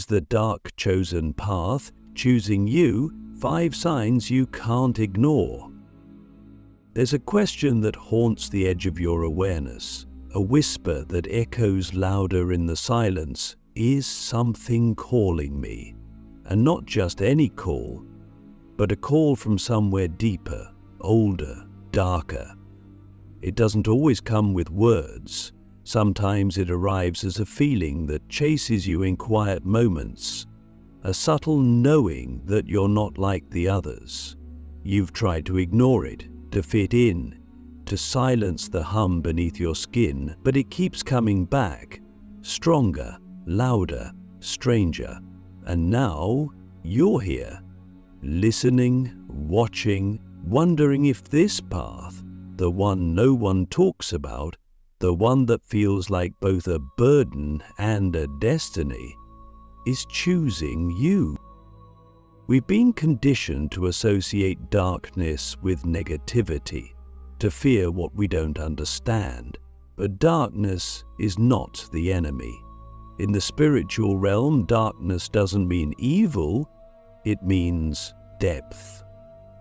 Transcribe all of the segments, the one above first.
Is the dark chosen path choosing you? 5 signs you can't ignore. There's a question that haunts the edge of your awareness, a whisper that echoes louder in the silence. Is something calling me? And not just any call, but a call from somewhere deeper, older, darker. It doesn't always come with words. Sometimes it arrives as a feeling that chases you in quiet moments, a subtle knowing that you're not like the others. You've tried to ignore it, to fit in, to silence the hum beneath your skin, but it keeps coming back, stronger, louder, stranger. And now you're here, listening, watching, wondering if this path, the one no one talks about, the one that feels like both a burden and a destiny, is choosing you. We've been conditioned to associate darkness with negativity, to fear what we don't understand. But darkness is not the enemy. In the spiritual realm, darkness doesn't mean evil, it means depth,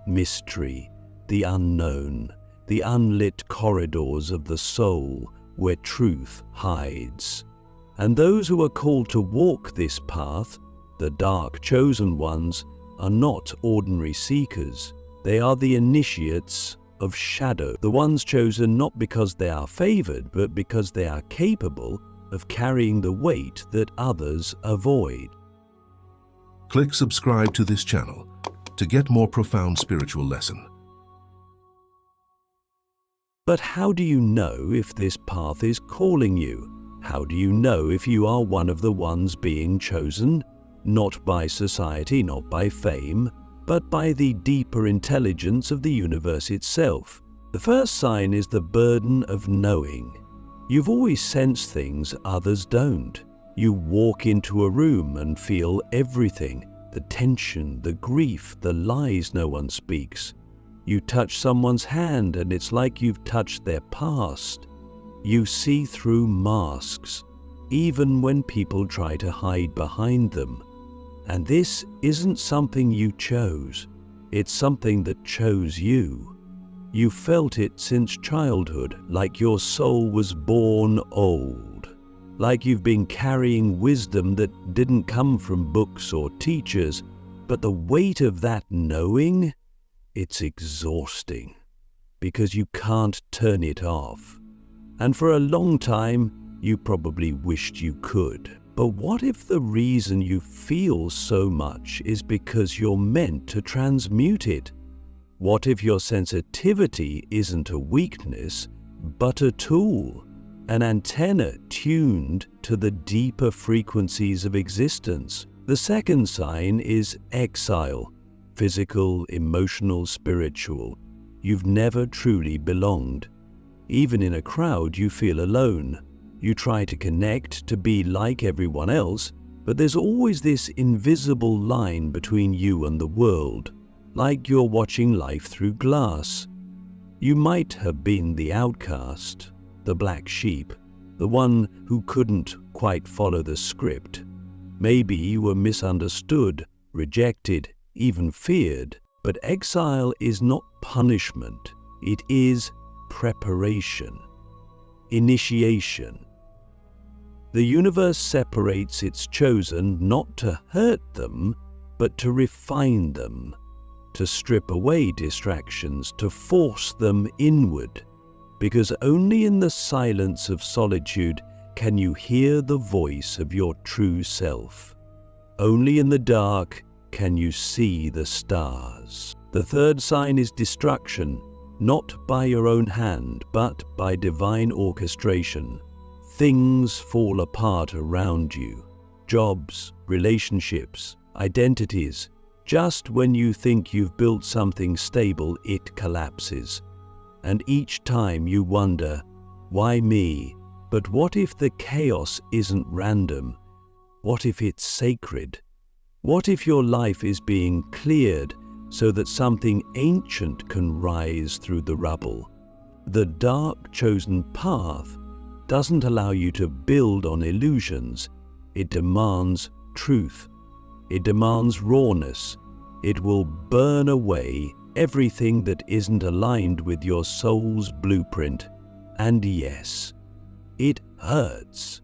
mystery, the unknown, the unlit corridors of the soul where truth hides. And those who are called to walk this path, the dark chosen ones, are not ordinary seekers. They are the initiates of shadow, the ones chosen not because they are favored, but because they are capable of carrying the weight that others avoid. Click subscribe to this channel to get more profound spiritual lesson. But how do you know if this path is calling you? How do you know if you are one of the ones being chosen? Not by society, not by fame, but by the deeper intelligence of the universe itself. The first sign is the burden of knowing. You've always sensed things others don't. You walk into a room and feel everything, the tension, the grief, the lies no one speaks. You touch someone's hand and it's like you've touched their past. You see through masks, even when people try to hide behind them. And this isn't something you chose. It's something that chose you. You felt it since childhood, like your soul was born old. Like you've been carrying wisdom that didn't come from books or teachers, but the weight of that knowing, it's exhausting, because you can't turn it off. And for a long time, you probably wished you could. But what if the reason you feel so much is because you're meant to transmute it? What if your sensitivity isn't a weakness, but a tool, an antenna tuned to the deeper frequencies of existence? The second sign is exile, physical, emotional, spiritual. You've never truly belonged. Even in a crowd, you feel alone. You try to connect, to be like everyone else, but there's always this invisible line between you and the world, like you're watching life through glass. You might have been the outcast, the black sheep, the one who couldn't quite follow the script. Maybe you were misunderstood, rejected, even feared. But exile is not punishment. It is preparation, initiation. The universe separates its chosen not to hurt them, but to refine them, to strip away distractions, to force them inward. Because only in the silence of solitude can you hear the voice of your true self. Only in the dark can you see the stars. The third sign is destruction, not by your own hand, but by divine orchestration. Things fall apart around you. Jobs, relationships, identities. Just when you think you've built something stable, it collapses. And each time you wonder, why me? But what if the chaos isn't random? What if it's sacred? What if your life is being cleared so that something ancient can rise through the rubble? The dark chosen path doesn't allow you to build on illusions. It demands truth. It demands rawness. It will burn away everything that isn't aligned with your soul's blueprint. And yes, it hurts.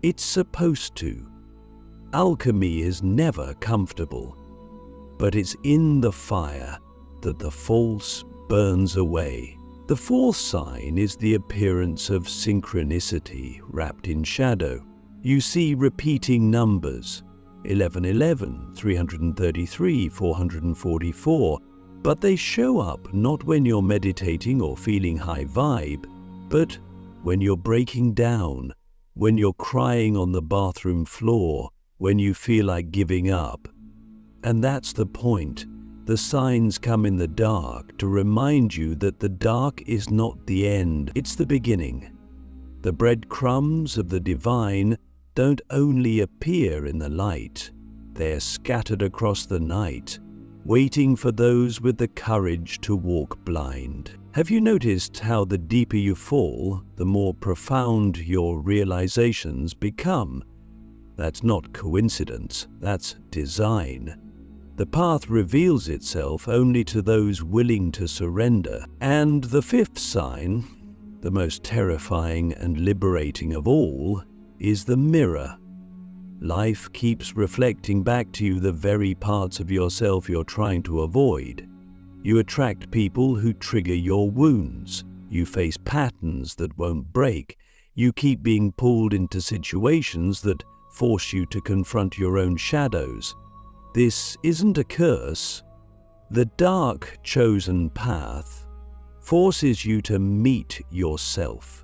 It's supposed to. Alchemy is never comfortable, but it's in the fire that the false burns away. The fourth sign is the appearance of synchronicity wrapped in shadow. You see repeating numbers, 1111, 333, 444, but they show up not when you're meditating or feeling high vibe, but when you're breaking down, when you're crying on the bathroom floor, when you feel like giving up. And that's the point. The signs come in the dark to remind you that the dark is not the end, it's the beginning. The breadcrumbs of the divine don't only appear in the light, they're scattered across the night, waiting for those with the courage to walk blind. Have you noticed how the deeper you fall, the more profound your realizations become? That's not coincidence, that's design. The path reveals itself only to those willing to surrender. And the fifth sign, the most terrifying and liberating of all, is the mirror. Life keeps reflecting back to you the very parts of yourself you're trying to avoid. You attract people who trigger your wounds. You face patterns that won't break. You keep being pulled into situations that force you to confront your own shadows. This isn't a curse. The dark chosen path forces you to meet yourself,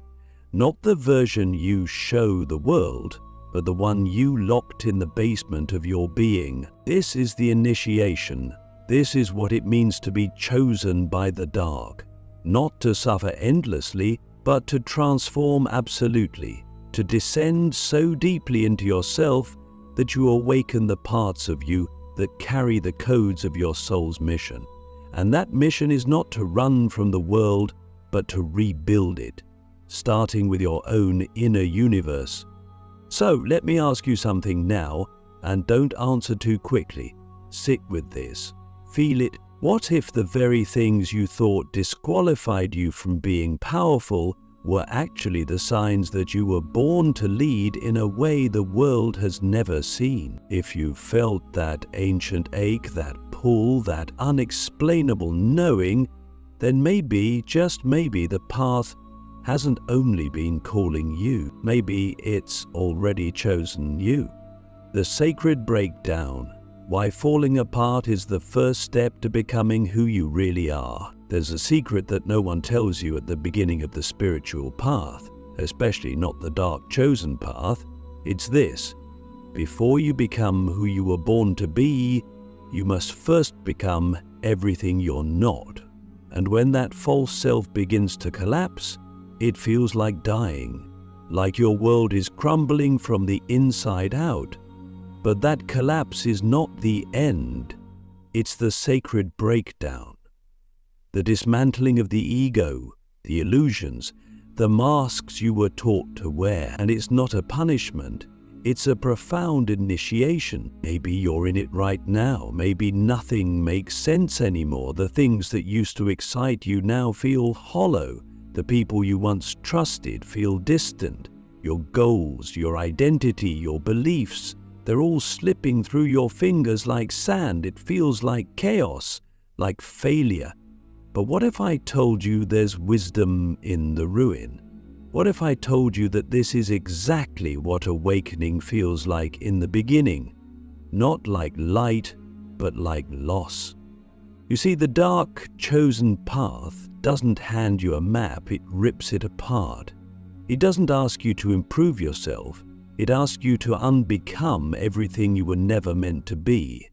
not the version you show the world, but the one you locked in the basement of your being. This is the initiation. This is what it means to be chosen by the dark, not to suffer endlessly, but to transform absolutely, to descend so deeply into yourself that you awaken the parts of you that carry the codes of your soul's mission. And that mission is not to run from the world, but to rebuild it, starting with your own inner universe. So let me ask you something now, and don't answer too quickly. Sit with this. Feel it. What if the very things you thought disqualified you from being powerful were actually the signs that you were born to lead in a way the world has never seen? If you felt that ancient ache, that pull, that unexplainable knowing, then maybe, just maybe, the path hasn't only been calling you. Maybe it's already chosen you. The sacred breakdown. Why falling apart is the first step to becoming who you really are. There's a secret that no one tells you at the beginning of the spiritual path, especially not the dark chosen path. It's this: before you become who you were born to be, you must first become everything you're not. And when that false self begins to collapse, it feels like dying, like your world is crumbling from the inside out. But that collapse is not the end, it's the sacred breakdown. The dismantling of the ego, the illusions, the masks you were taught to wear. And it's not a punishment, it's a profound initiation. Maybe you're in it right now, maybe nothing makes sense anymore. The things that used to excite you now feel hollow. The people you once trusted feel distant. Your goals, your identity, your beliefs, they're all slipping through your fingers like sand. It feels like chaos, like failure. But what if I told you there's wisdom in the ruin? What if I told you that this is exactly what awakening feels like in the beginning? Not like light, but like loss. You see, the dark chosen path doesn't hand you a map, it rips it apart. It doesn't ask you to improve yourself. It asks you to unbecome everything you were never meant to be.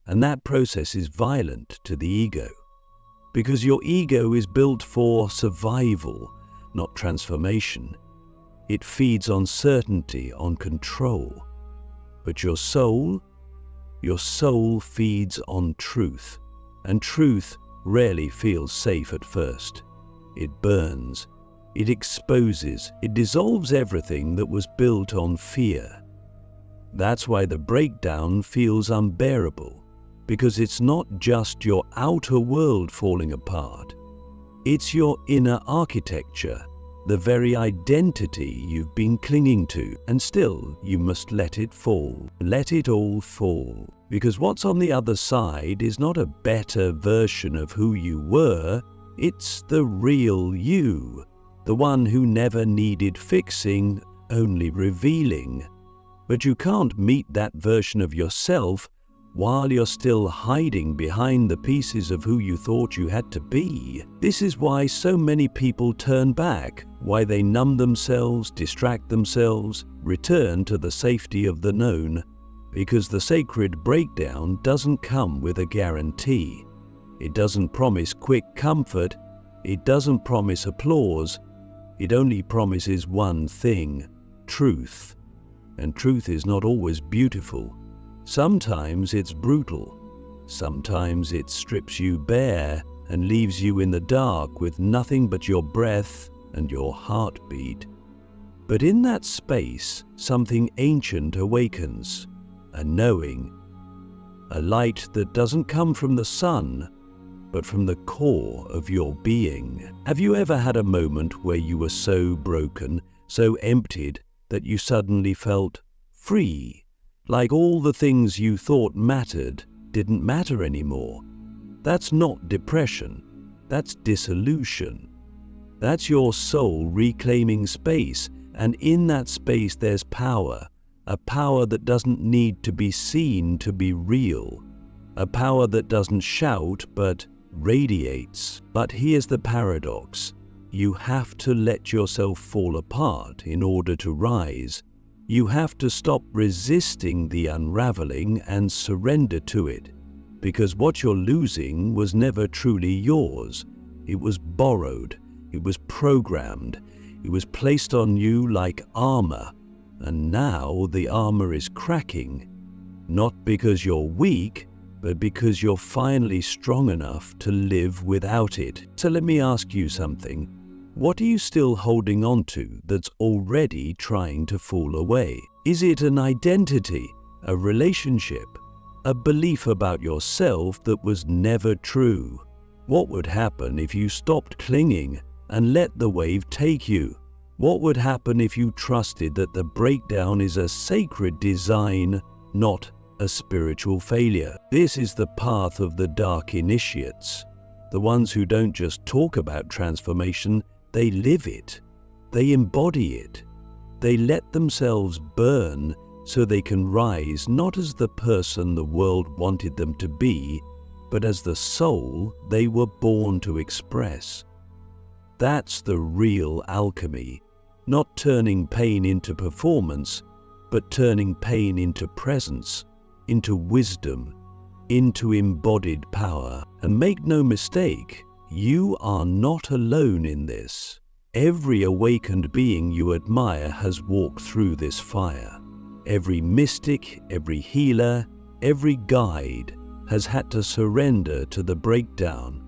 And that process is violent to the ego. Because your ego is built for survival, not transformation. It feeds on certainty, on control. But your soul feeds on truth. And truth rarely feels safe at first. It burns. It exposes, it dissolves everything that was built on fear. That's why the breakdown feels unbearable, because it's not just your outer world falling apart. It's your inner architecture, the very identity you've been clinging to, and still you must let it fall. Let it all fall. Because what's on the other side is not a better version of who you were, it's the real you, the one who never needed fixing, only revealing. But you can't meet that version of yourself while you're still hiding behind the pieces of who you thought you had to be. This is why so many people turn back, why they numb themselves, distract themselves, return to the safety of the known, because the sacred breakdown doesn't come with a guarantee. It doesn't promise quick comfort, it doesn't promise applause, it only promises one thing: truth. And truth is not always beautiful. Sometimes it's brutal. Sometimes it strips you bare and leaves you in the dark with nothing but your breath and your heartbeat. But in that space, something ancient awakens, a knowing, a light that doesn't come from the sun, but from the core of your being. Have you ever had a moment where you were so broken, so emptied, that you suddenly felt free? Like all the things you thought mattered didn't matter anymore. That's not depression. That's dissolution. That's your soul reclaiming space, and in that space there's power. A power that doesn't need to be seen to be real. A power that doesn't shout but radiates. But here's the paradox. You have to let yourself fall apart in order to rise. You have to stop resisting the unraveling and surrender to it, because what you're losing was never truly yours. It was borrowed, it was programmed, it was placed on you like armor, and now the armor is cracking, not because you're weak, but because you're finally strong enough to live without it. So let me ask you something. What are you still holding on to that's already trying to fall away? Is it an identity, a relationship, a belief about yourself that was never true? What would happen if you stopped clinging and let the wave take you? What would happen if you trusted that the breakdown is a sacred design, not a spiritual failure? This is the path of the dark initiates, the ones who don't just talk about transformation, they live it, they embody it, they let themselves burn so they can rise not as the person the world wanted them to be, but as the soul they were born to express. That's the real alchemy, not turning pain into performance, but turning pain into presence, into wisdom, into embodied power. And make no mistake, you are not alone in this. Every awakened being you admire has walked through this fire. Every mystic, every healer, every guide has had to surrender to the breakdown,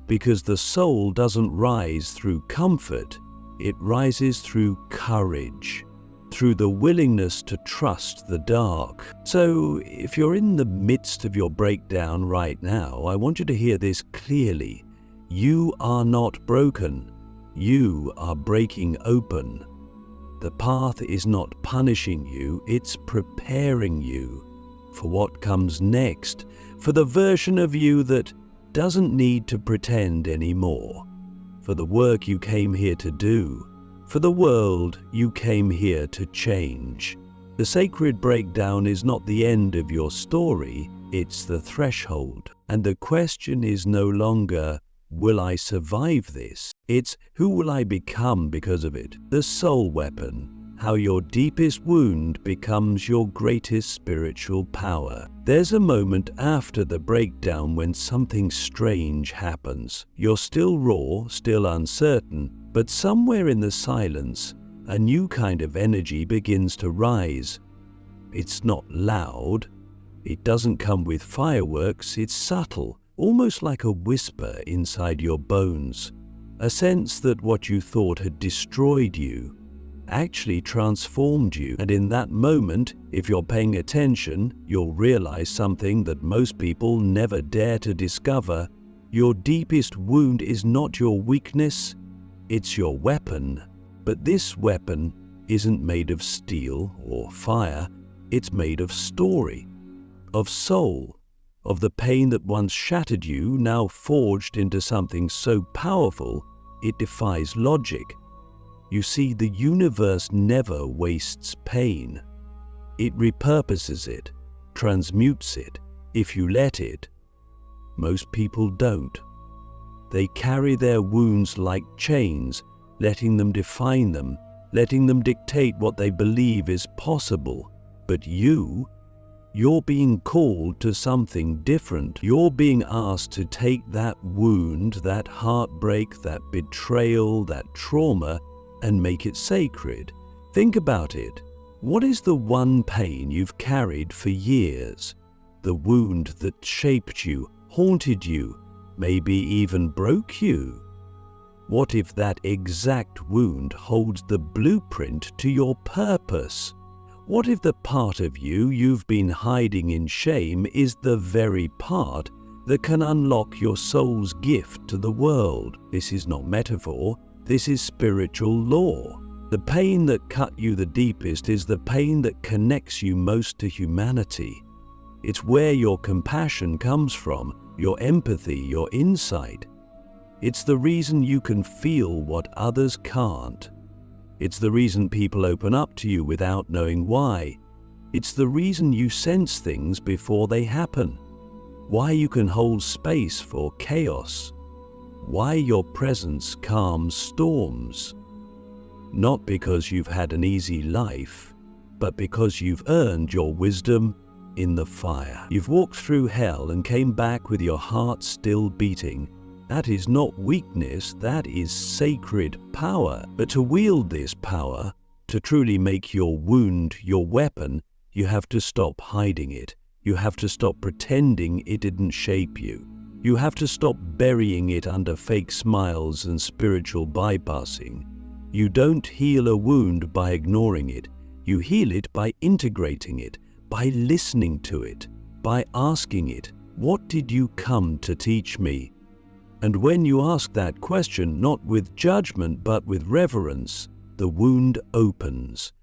because the soul doesn't rise through comfort, it rises through courage, through the willingness to trust the dark. So if you're in the midst of your breakdown right now, I want you to hear this clearly. You are not broken. You are breaking open. The path is not punishing you, it's preparing you for what comes next, for the version of you that doesn't need to pretend anymore, for the work you came here to do, for the world you came here to change. The sacred breakdown is not the end of your story, it's the threshold. And the question is no longer, will I survive this? It's, who will I become because of it? The soul weapon, how your deepest wound becomes your greatest spiritual power. There's a moment after the breakdown when something strange happens. You're still raw, still uncertain, but somewhere in the silence, a new kind of energy begins to rise. It's not loud. It doesn't come with fireworks. It's subtle, almost like a whisper inside your bones. A sense that what you thought had destroyed you actually transformed you. And in that moment, if you're paying attention, you'll realize something that most people never dare to discover. Your deepest wound is not your weakness, it's your weapon. But this weapon isn't made of steel or fire, it's made of story, of soul, of the pain that once shattered you, now forged into something so powerful it defies logic. You see, the universe never wastes pain. It repurposes it, transmutes it, if you let it. Most people don't. They carry their wounds like chains, letting them define them, letting them dictate what they believe is possible. But you're being called to something different. You're being asked to take that wound, that heartbreak, that betrayal, that trauma, and make it sacred. Think about it. What is the one pain you've carried for years? The wound that shaped you, haunted you, maybe even broke you? What if that exact wound holds the blueprint to your purpose? What if the part of you you've been hiding in shame is the very part that can unlock your soul's gift to the world? This is not metaphor, this is spiritual law. The pain that cut you the deepest is the pain that connects you most to humanity. It's where your compassion comes from, your empathy, your insight. It's the reason you can feel what others can't. It's the reason people open up to you without knowing why. It's the reason you sense things before they happen. Why you can hold space for chaos. Why your presence calms storms. Not because you've had an easy life, but because you've earned your wisdom in the fire. You've walked through hell and came back with your heart still beating. That is not weakness, that is sacred power. But to wield this power, to truly make your wound your weapon, you have to stop hiding it. You have to stop pretending it didn't shape you. You have to stop burying it under fake smiles and spiritual bypassing. You don't heal a wound by ignoring it. You heal it by integrating it, by listening to it, by asking it, "What did you come to teach me?" And when you ask that question, not with judgment but with reverence, the wound opens,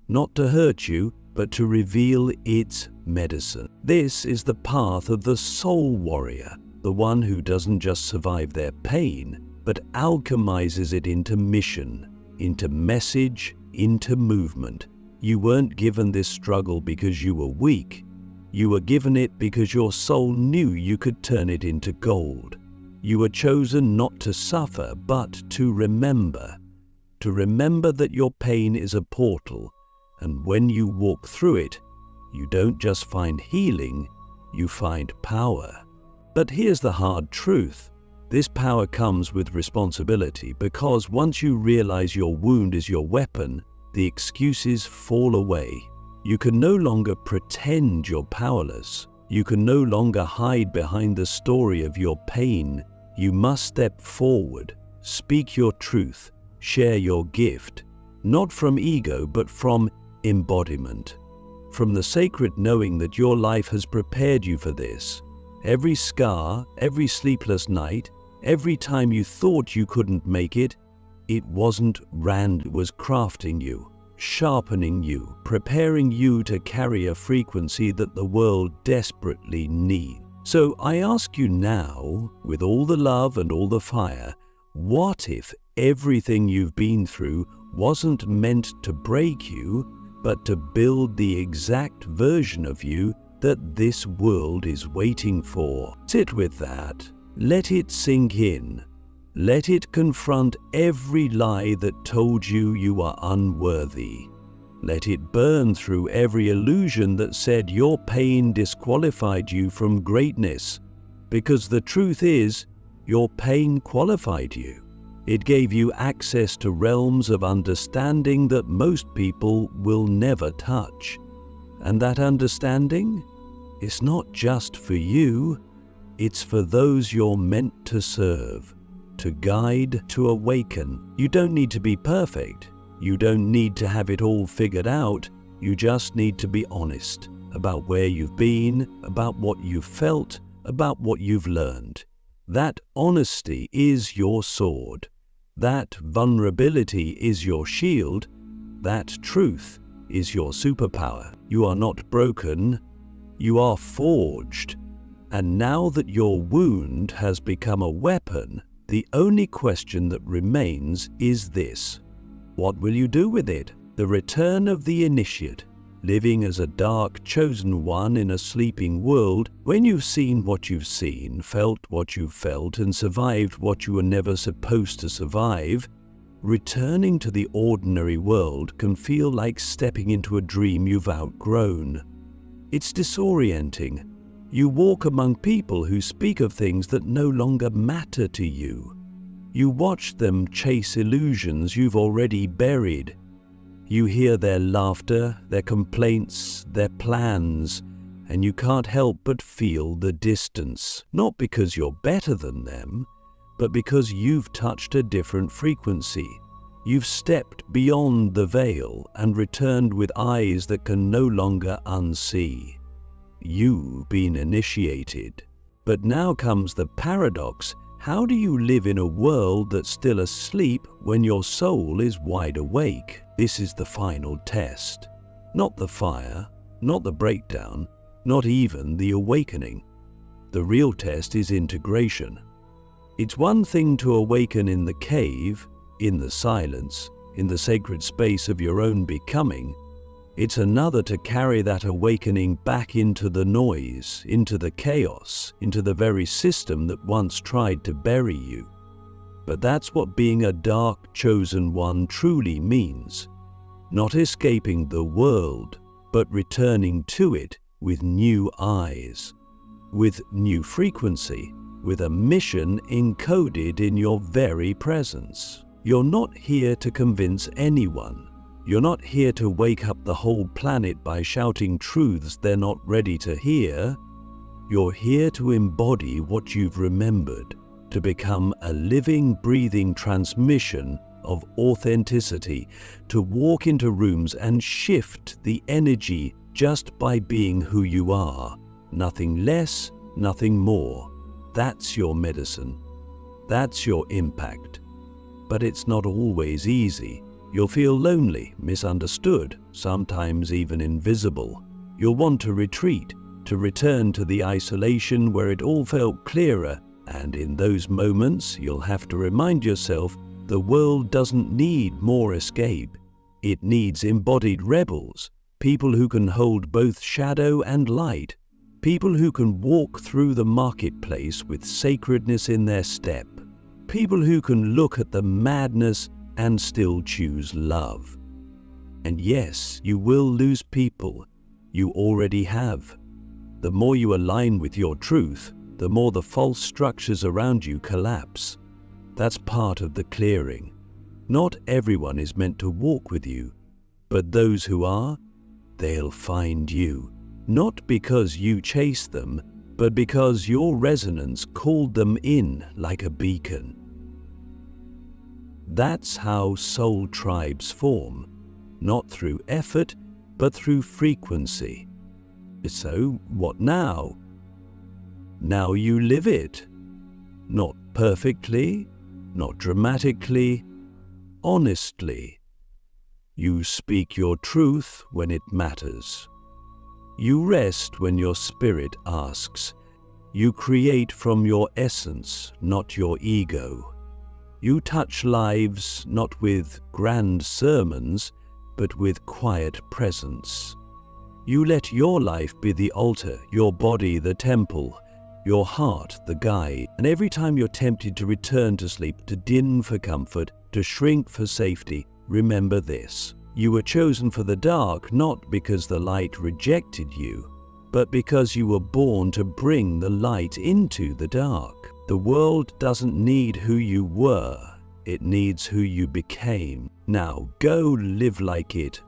not to hurt you, but to reveal its medicine. This is the path of the soul warrior, the one who doesn't just survive their pain, but alchemizes it into mission, into message, into movement. You weren't given this struggle because you were weak. You were given it because your soul knew you could turn it into gold. You were chosen not to suffer, but to remember that your pain is a portal, and when you walk through it, you don't just find healing, you find power. But here's the hard truth. This power comes with responsibility, because once you realize your wound is your weapon, the excuses fall away. You can no longer pretend you're powerless. You can no longer hide behind the story of your pain. You must step forward, speak your truth, share your gift, not from ego but from embodiment, from the sacred knowing that your life has prepared you for this. Every scar, every sleepless night, every time you thought you couldn't make it, it wasn't random. It was crafting you, sharpening you, preparing you to carry a frequency that the world desperately needs. So I ask you now, with all the love and all the fire, what if everything you've been through wasn't meant to break you, but to build the exact version of you that this world is waiting for? Sit with that. Let it sink in. Let it confront every lie that told you you are unworthy. Let it burn through every illusion that said your pain disqualified you from greatness. Because the truth is, your pain qualified you. It gave you access to realms of understanding that most people will never touch. And that understanding is not just for you, it's for those you're meant to serve, to guide, to awaken. You don't need to be perfect. You don't need to have it all figured out. You just need to be honest about where you've been, about what you've felt, about what you've learned. That honesty is your sword. That vulnerability is your shield. That truth is your superpower. You are not broken. You are forged. And now that your wound has become a weapon, the only question that remains is this: what will you do with it? The return of the initiate, living as a dark chosen one in a sleeping world. When you've seen what you've seen, felt what you've felt, and survived what you were never supposed to survive, returning to the ordinary world can feel like stepping into a dream you've outgrown. It's disorienting. You walk among people who speak of things that no longer matter to you. You watch them chase illusions you've already buried. You hear their laughter, their complaints, their plans, and you can't help but feel the distance. Not because you're better than them, but because you've touched a different frequency. You've stepped beyond the veil and returned with eyes that can no longer unsee. You've been initiated. But now comes the paradox. How do you live in a world that's still asleep when your soul is wide awake? This is the final test. Not the fire, not the breakdown, not even the awakening. The real test is integration. It's one thing to awaken in the cave, in the silence, in the sacred space of your own becoming. It's another to carry that awakening back into the noise, into the chaos, into the very system that once tried to bury you. But that's what being a dark chosen one truly means. Not escaping the world, but returning to it with new eyes, with new frequency, with a mission encoded in your very presence. You're not here to convince anyone. You're not here to wake up the whole planet by shouting truths they're not ready to hear. You're here to embody what you've remembered, to become a living, breathing transmission of authenticity, to walk into rooms and shift the energy just by being who you are. Nothing less, nothing more. That's your medicine. That's your impact. But it's not always easy. You'll feel lonely, misunderstood, sometimes even invisible. You'll want to retreat, to return to the isolation where it all felt clearer, and in those moments you'll have to remind yourself the world doesn't need more escape. It needs embodied rebels, people who can hold both shadow and light, people who can walk through the marketplace with sacredness in their step, people who can look at the madness and still choose love. And yes, you will lose people. You already have. The more you align with your truth, the more the false structures around you collapse. That's part of the clearing. Not everyone is meant to walk with you, but those who are, they'll find you. Not because you chased them, but because your resonance called them in like a beacon. That's how soul tribes form, not through effort, but through frequency. So, what now? Now you live it. Not perfectly, not dramatically, honestly. You speak your truth when it matters. You rest when your spirit asks. You create from your essence, not your ego. You touch lives not with grand sermons, but with quiet presence. You let your life be the altar, your body the temple, your heart the guide. And every time you're tempted to return to sleep, to din for comfort, to shrink for safety, remember this. You were chosen for the dark not because the light rejected you, but because you were born to bring the light into the dark. The world doesn't need who you were, it needs who you became. Now go live like it,